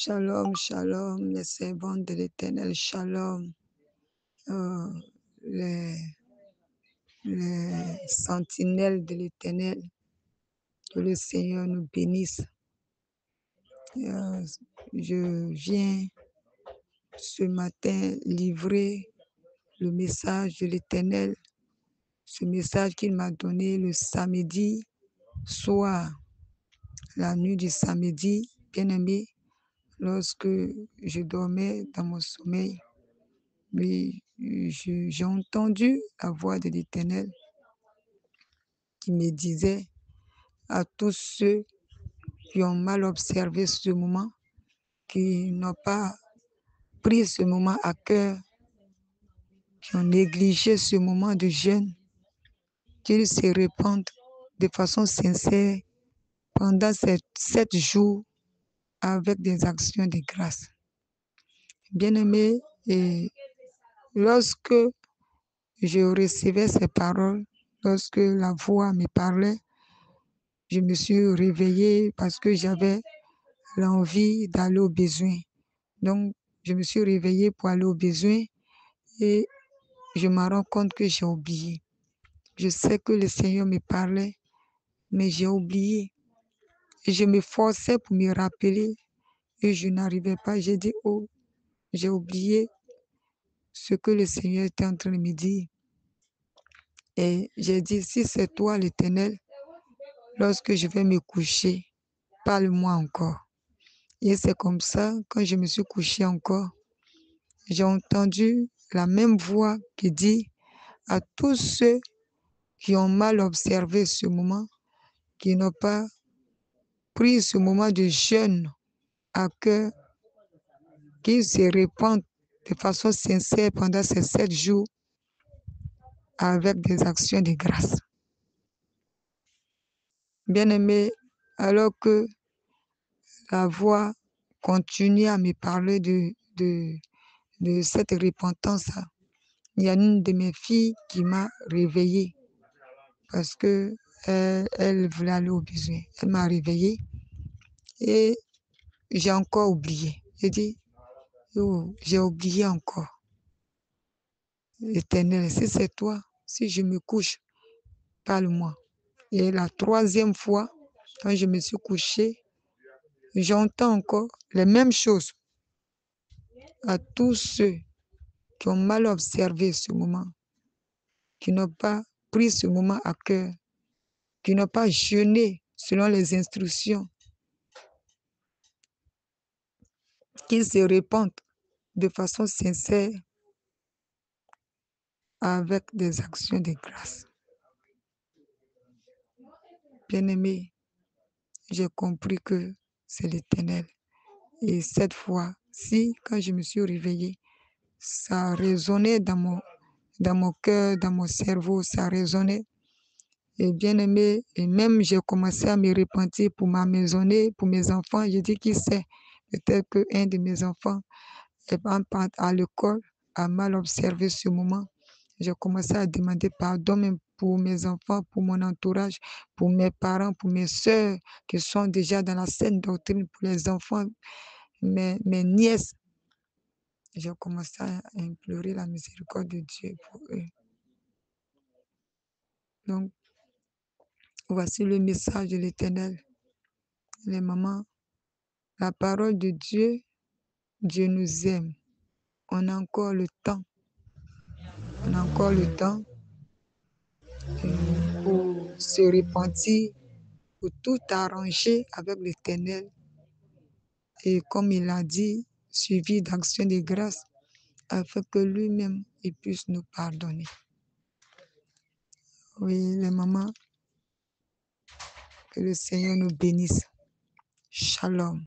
Shalom, shalom, les servants de l'Éternel, shalom, euh, les, les sentinelles de l'Éternel, que le Seigneur nous bénisse. Je viens ce matin livrer le message de l'Éternel, ce message qu'il m'a donné le samedi soir, la nuit du samedi, bien-aimé, lorsque je dormais dans mon sommeil. Mais j'ai entendu la voix de l'Éternel qui me disait à tous ceux qui ont mal observé ce moment, qui n'ont pas pris ce moment à cœur, qui ont négligé ce moment de jeûne, qu'ils se répandent de façon sincère pendant ces 7 jours avec des actions de grâce. Bien-aimé, et lorsque je recevais ces paroles, lorsque la voix me parlait, je me suis réveillée parce que j'avais l'envie d'aller au besoin. Donc, je me suis réveillée pour aller au besoin et je me rends compte que j'ai oublié. Je sais que le Seigneur me parlait, mais j'ai oublié. Et je me forçais pour me rappeler et je n'arrivais pas. J'ai dit, oh, j'ai oublié ce que le Seigneur était en train de me dire. Et j'ai dit, si c'est toi l'Éternel, lorsque je vais me coucher, parle-moi encore. Et c'est comme ça, quand je me suis couchée encore, j'ai entendu la même voix qui dit à tous ceux qui ont mal observé ce moment, qui n'ont pas pris ce moment de jeûne à cœur, qu'ils se répandent de façon sincère pendant ces 7 jours avec des actions de grâce. Bien-aimé, alors que la voix continue à me parler de cette repentance, il y a une de mes filles qui m'a réveillée parce que elle voulait aller au besoin. Elle m'a réveillée et j'ai encore oublié. J'ai dit, oh, j'ai oublié encore. L'Éternel, si c'est toi, si je me couche, parle-moi. Et la 3e fois, quand je me suis couchée, j'entends encore les mêmes choses à tous ceux qui ont mal observé ce moment, qui n'ont pas pris ce moment à cœur, qui n'ont pas jeûné selon les instructions, qu'ils se répandent de façon sincère avec des actions de grâce. Bien-aimé, j'ai compris que c'est l'Éternel. Et cette fois-ci, quand je me suis réveillée, ça résonnait dans mon cœur, dans mon cerveau, ça résonnait. Et bien-aimé, et même j'ai commencé à me repentir pour ma maisonnée, pour mes enfants. Je dis, qui sait, peut-être qu'un de mes enfants est à l'école, a mal observé ce moment. J'ai commencé à demander pardon même pour mes enfants, pour mon entourage, pour mes parents, pour mes soeurs qui sont déjà dans la saine doctrine, pour les enfants, mes nièces. J'ai commencé à implorer la miséricorde de Dieu pour eux. Donc, voici le message de l'Éternel. Les mamans, la parole de Dieu, Dieu nous aime. On a encore le temps. On a encore le temps pour se repentir, pour tout arranger avec l'Éternel. Et comme il a dit, suivi d'actions de grâce, afin que lui-même il puisse nous pardonner. Oui, les mamans, que le Seigneur nous bénisse. Shalom.